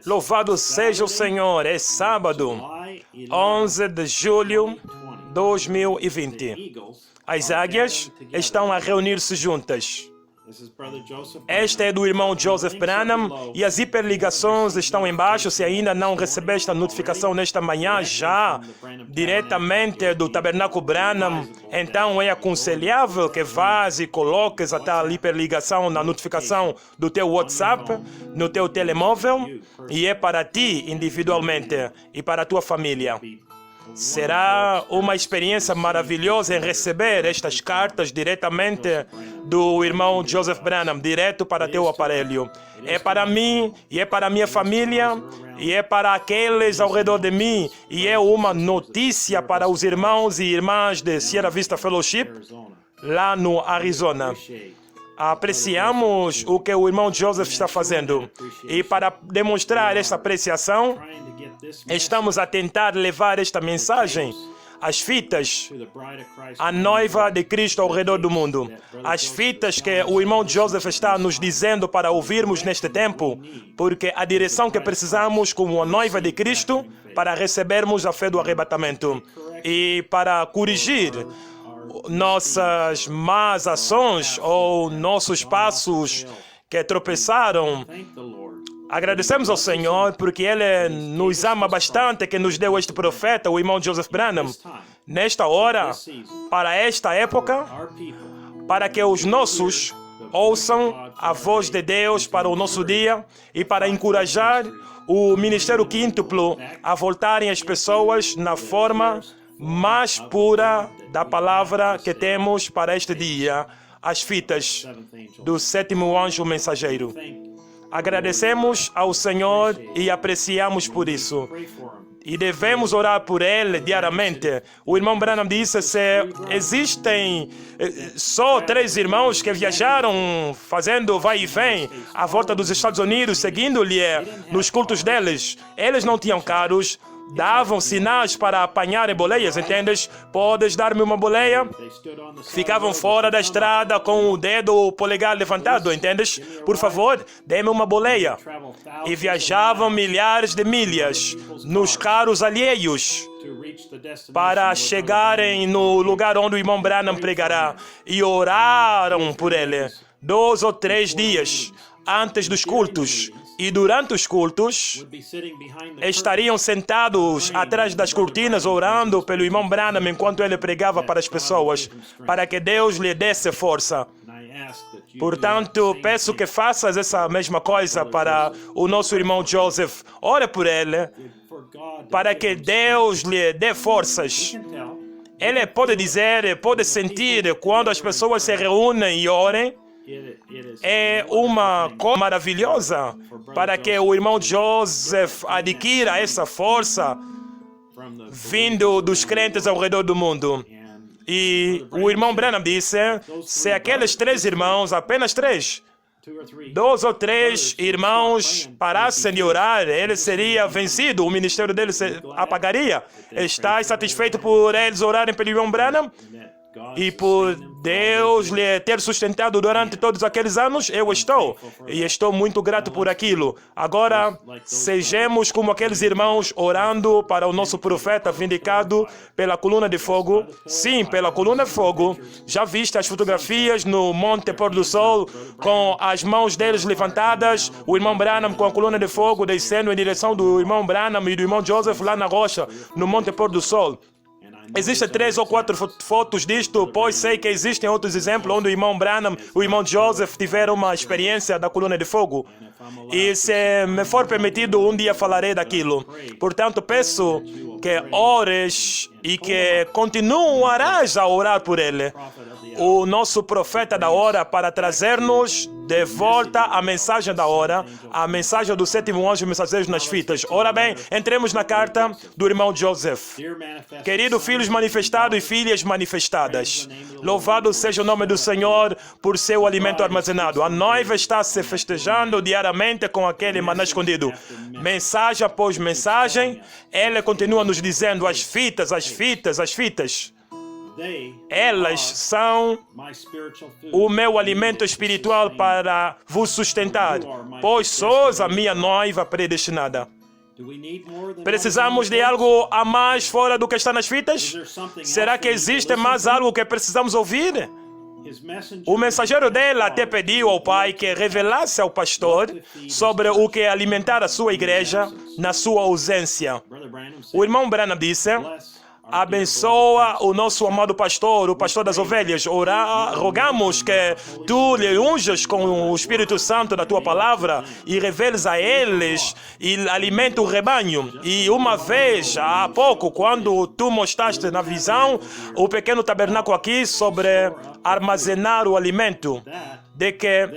Louvado seja o Senhor. É sábado, 11 de julho de 2020. As águias estão a reunir-se juntas. Este é do irmão Joseph Branham e as hiperligações estão embaixo. Se ainda não recebeste a notificação nesta manhã, já diretamente do Tabernáculo Branham, então é aconselhável que vás e coloques a tal hiperligação na notificação do teu WhatsApp, no teu telemóvel, e é para ti individualmente e para a tua família. Será uma experiência maravilhosa em receber estas cartas diretamente do irmão Joseph Branham, direto para teu aparelho. É para mim, e é para a minha família, e é para aqueles ao redor de mim, e é uma notícia para os irmãos e irmãs de Sierra Vista Fellowship, lá no Arizona. Apreciamos o que o irmão Joseph está fazendo. E para demonstrar esta apreciação, estamos a tentar levar esta mensagem, as fitas, a noiva de Cristo ao redor do mundo. As fitas que o irmão Joseph está nos dizendo para ouvirmos neste tempo, porque a direção que precisamos como a noiva de Cristo para recebermos a fé do arrebatamento e para corrigir nossas más ações ou nossos passos que tropeçaram. Agradecemos ao Senhor porque Ele nos ama bastante, que nos deu este profeta, o irmão Joseph Branham, nesta hora, para esta época, para que os nossos ouçam a voz de Deus para o nosso dia e para encorajar o Ministério Quíntuplo a voltarem as pessoas na forma mais pura da palavra que temos para este dia, as fitas do sétimo anjo mensageiro. Agradecemos ao Senhor e apreciamos por isso. E devemos orar por ele diariamente. O irmão Branham disse se existem só 3 irmãos que viajaram fazendo vai e vem à volta dos Estados Unidos, seguindo-lhe nos cultos deles. Eles não tinham carros, davam sinais para apanharem boleias, entendes? Podes dar-me uma boleia? Ficavam fora da estrada com o dedo polegar levantado, entendes? Por favor, dê-me uma boleia. E viajavam milhares de milhas nos carros alheios para chegarem no lugar onde o irmão Branham pregará. E oraram por ele 2 ou 3 dias antes dos cultos. E durante os cultos, estariam sentados atrás das cortinas orando pelo irmão Branham enquanto ele pregava para as pessoas, para que Deus lhe desse força. Portanto, peço que faças essa mesma coisa para o nosso irmão Joseph. Ore por ele, para que Deus lhe dê forças. Ele pode dizer, pode sentir quando as pessoas se reúnem e orem. É uma coisa maravilhosa para que o irmão Joseph adquira essa força vindo dos crentes ao redor do mundo. E o irmão Branham disse, se aqueles 3 irmãos, apenas 3, 2 ou 3 irmãos parassem de orar, ele seria vencido, o ministério dele se apagaria. Estás satisfeito por eles orarem pelo irmão Branham? E por Deus lhe ter sustentado durante todos aqueles anos, eu estou. E estou muito grato por aquilo. Agora, sejamos como aqueles irmãos orando para o nosso profeta vindicado pela coluna de fogo. Sim, pela coluna de fogo. Já viste as fotografias no Monte Pôr do Sol, com as mãos deles levantadas, o irmão Branham com a coluna de fogo descendo em direção do irmão Branham e do irmão Joseph lá na rocha, no Monte Pôr do Sol. Existem 3 ou 4 fotos disto, pois sei que existem outros exemplos onde o irmão Branham e o irmão Joseph tiveram uma experiência da coluna de fogo. E se me for permitido, um dia falarei daquilo. Portanto, peço que ores e que continuarás a orar por ele, o nosso profeta da hora, para trazer-nos de volta a mensagem da hora, a mensagem do sétimo anjo mensageiro nas fitas. Ora bem, entremos na carta do irmão Joseph. Querido filhos manifestados e filhas manifestadas, louvado seja o nome do Senhor por seu alimento armazenado. A noiva está se festejando diariamente com aquele maná escondido. Mensagem após mensagem, ele continua nos dizendo as fitas, as fitas, as fitas. Elas são o meu alimento espiritual para vos sustentar, pois sois a minha noiva predestinada. Precisamos de algo a mais fora do que está nas fitas? Será que existe mais algo que precisamos ouvir? O mensageiro dele até pediu ao pai que revelasse ao pastor sobre o que alimentar a sua igreja na sua ausência. O irmão Branham disse: abençoa o nosso amado pastor, o pastor das ovelhas. Rogamos que tu lhe unjas com o Espírito Santo da tua palavra e reveles a eles e alimenta o rebanho. E uma vez, há pouco, quando tu mostraste na visão o pequeno tabernáculo aqui sobre armazenar o alimento, de que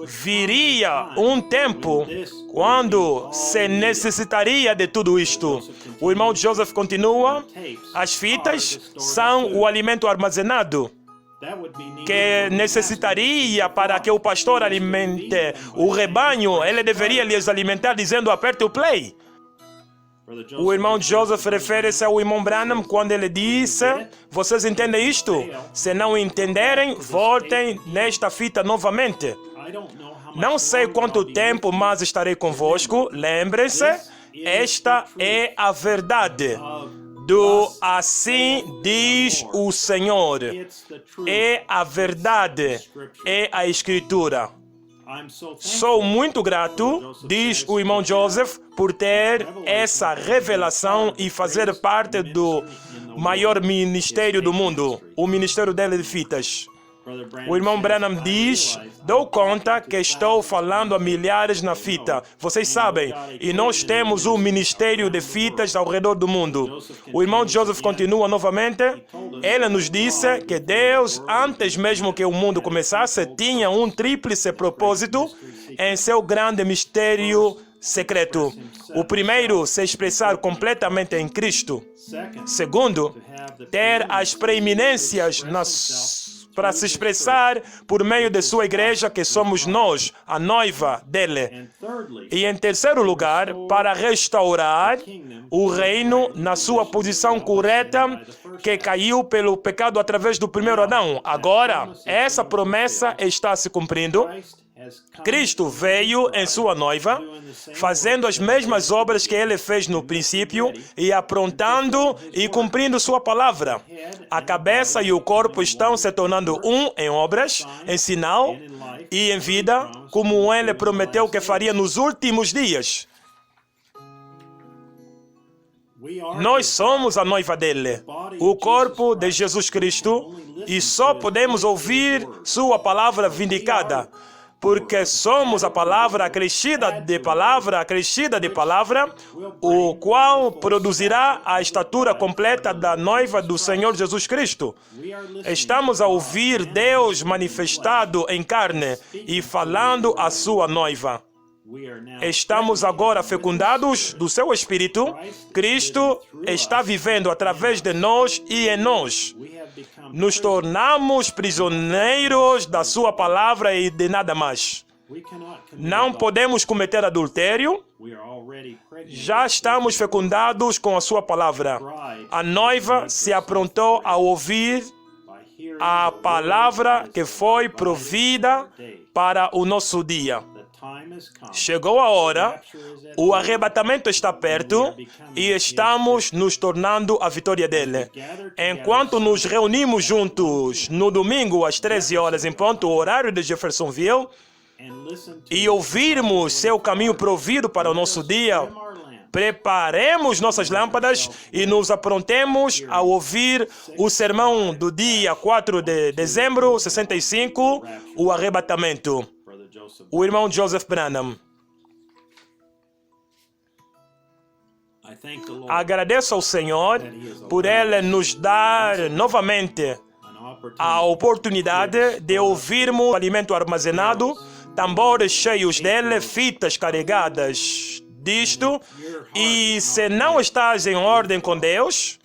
viria um tempo quando se necessitaria de tudo isto. O irmão Joseph continua: as fitas são o alimento armazenado que necessitaria para que o pastor alimente o rebanho. Ele deveria lhes alimentar dizendo: aperte o play. O irmão Joseph refere-se ao irmão Branham quando ele disse: vocês entendem isto? Se não entenderem, voltem nesta fita novamente. Não sei quanto tempo mais estarei convosco. Lembrem-se, esta é a verdade do assim diz o Senhor. É a verdade, é a Escritura. Sou muito grato, diz o irmão Joseph, por ter essa revelação e fazer parte do maior ministério do mundo, o ministério dele de fitas. O irmão Branham diz: dou conta que estou falando a milhares na fita. Vocês sabem, e nós temos um ministério de fitas ao redor do mundo. O irmão Joseph continua novamente. Ele nos disse que Deus, antes mesmo que o mundo começasse, tinha um tríplice propósito em seu grande mistério secreto. O primeiro, se expressar completamente em Cristo. Segundo, ter as preeminências para se expressar por meio de sua igreja, que somos nós, a noiva dele. E em terceiro lugar, para restaurar o reino na sua posição correta, que caiu pelo pecado através do primeiro Adão. Agora, essa promessa está se cumprindo. Cristo veio em sua noiva, fazendo as mesmas obras que ele fez no princípio e aprontando e cumprindo sua palavra. A cabeça e o corpo estão se tornando um em obras, em sinal e em vida, como ele prometeu que faria nos últimos dias. Nós somos a noiva dele, o corpo de Jesus Cristo, e só podemos ouvir sua palavra vindicada, porque somos a palavra acrescida de palavra, o qual produzirá a estatura completa da noiva do Senhor Jesus Cristo. Estamos a ouvir Deus manifestado em carne e falando à sua noiva. Estamos agora fecundados do seu Espírito. Cristo está vivendo através de nós e em nós. Nos tornamos prisioneiros da sua palavra e de nada mais. Não podemos cometer adultério. Já estamos fecundados com a sua palavra. A noiva se aprontou a ouvir a palavra que foi provida para o nosso dia. Chegou a hora, o arrebatamento está perto e estamos nos tornando a vitória dele. Enquanto nos reunimos juntos no domingo às 13 horas em ponto, o horário de Jeffersonville, e ouvirmos seu caminho provido para o nosso dia, preparemos nossas lâmpadas e nos aprontemos a ouvir o sermão do dia 4 de dezembro de 65, o arrebatamento. O irmão Joseph Branham. Agradeço ao Senhor por Ele nos dar novamente a oportunidade de ouvirmos o alimento armazenado, tambores cheios dele, fitas carregadas disto. E se não estás em ordem com Deus,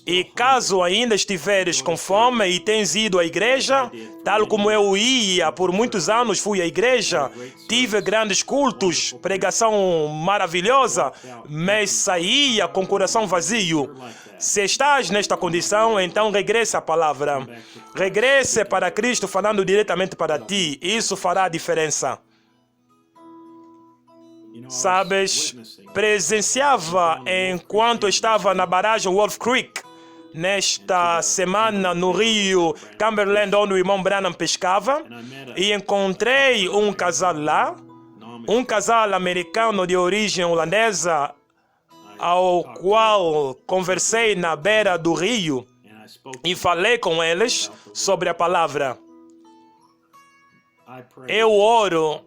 E caso ainda estiveres com fome e tens ido à igreja, tal como eu ia por muitos anos, fui à igreja, tive grandes cultos, pregação maravilhosa, mas saía com o coração vazio. Se estás nesta condição, então regresse à palavra. Regresse para Cristo falando diretamente para ti. Isso fará a diferença. Sabes, presenciava enquanto estava na barragem Wolf Creek, nesta semana no rio Cumberland, onde o irmão Branham pescava, e encontrei um casal lá, um casal americano de origem holandesa, ao qual conversei na beira do rio e falei com eles sobre a palavra. Eu oro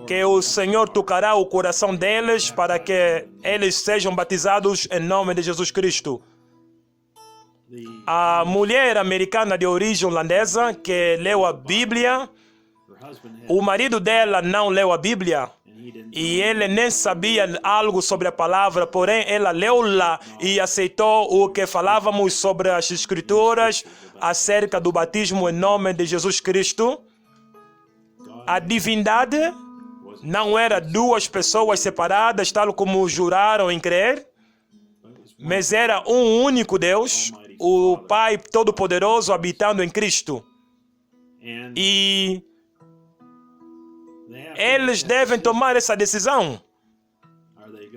que o Senhor tocará o coração deles para que eles sejam batizados em nome de Jesus Cristo. A mulher americana de origem holandesa que leu a Bíblia, o marido dela não leu a Bíblia e ele nem sabia algo sobre a palavra, porém ela leu-la e aceitou o que falávamos sobre as Escrituras acerca do batismo em nome de Jesus Cristo. A divindade não era duas pessoas separadas, tal como juraram em crer, mas era um único Deus, o Pai Todo-Poderoso habitando em Cristo. E eles devem tomar essa decisão.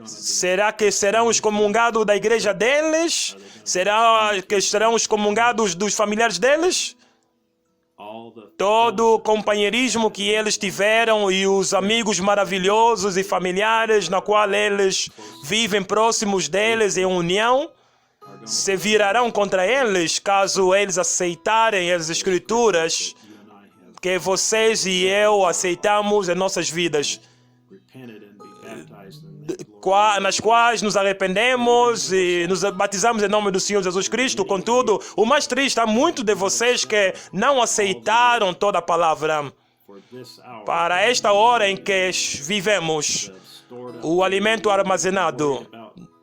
Será que serão excomungados da igreja deles? Será que serão excomungados dos familiares deles? Todo o companheirismo que eles tiveram e os amigos maravilhosos e familiares na qual eles vivem próximos deles em união, se virarão contra eles caso eles aceitarem as Escrituras que vocês e eu aceitamos em nossas vidas, nas quais nos arrependemos e nos batizamos em nome do Senhor Jesus Cristo. Contudo, o mais triste, há muitos de vocês que não aceitaram toda a palavra. Para esta hora em que vivemos, o alimento armazenado,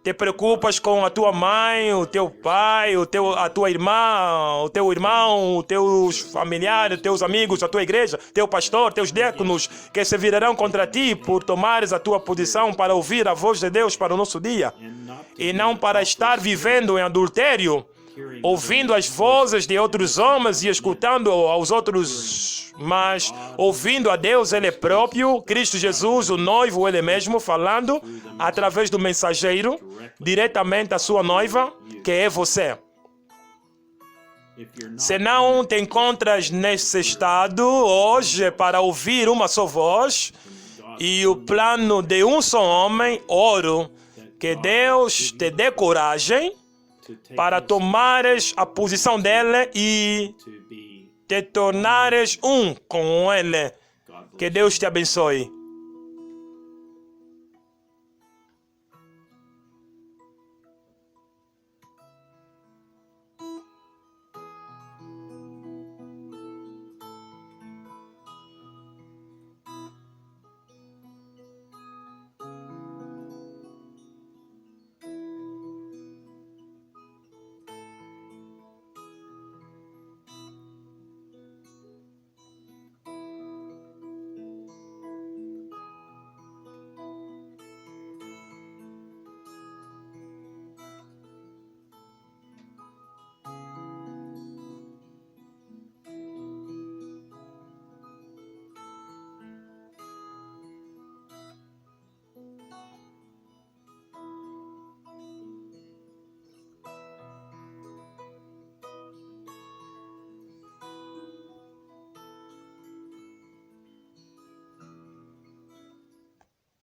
te preocupas com a tua mãe, o teu pai, a tua irmã, o teu irmão, os teus familiares, os teus amigos, a tua igreja, teu pastor, teus diáconos, que se virarão contra ti por tomares a tua posição para ouvir a voz de Deus para o nosso dia, e não para estar vivendo em adultério, ouvindo as vozes de outros homens e escutando aos outros, mas ouvindo a Deus Ele próprio, Cristo Jesus, o noivo, Ele mesmo, falando através do mensageiro, diretamente à sua noiva, que é você. Se não te encontras nesse estado hoje para ouvir uma só voz e o plano de um só homem, oro que Deus te dê coragem para tomares a posição dele e te tornares um com ele. Que Deus te abençoe.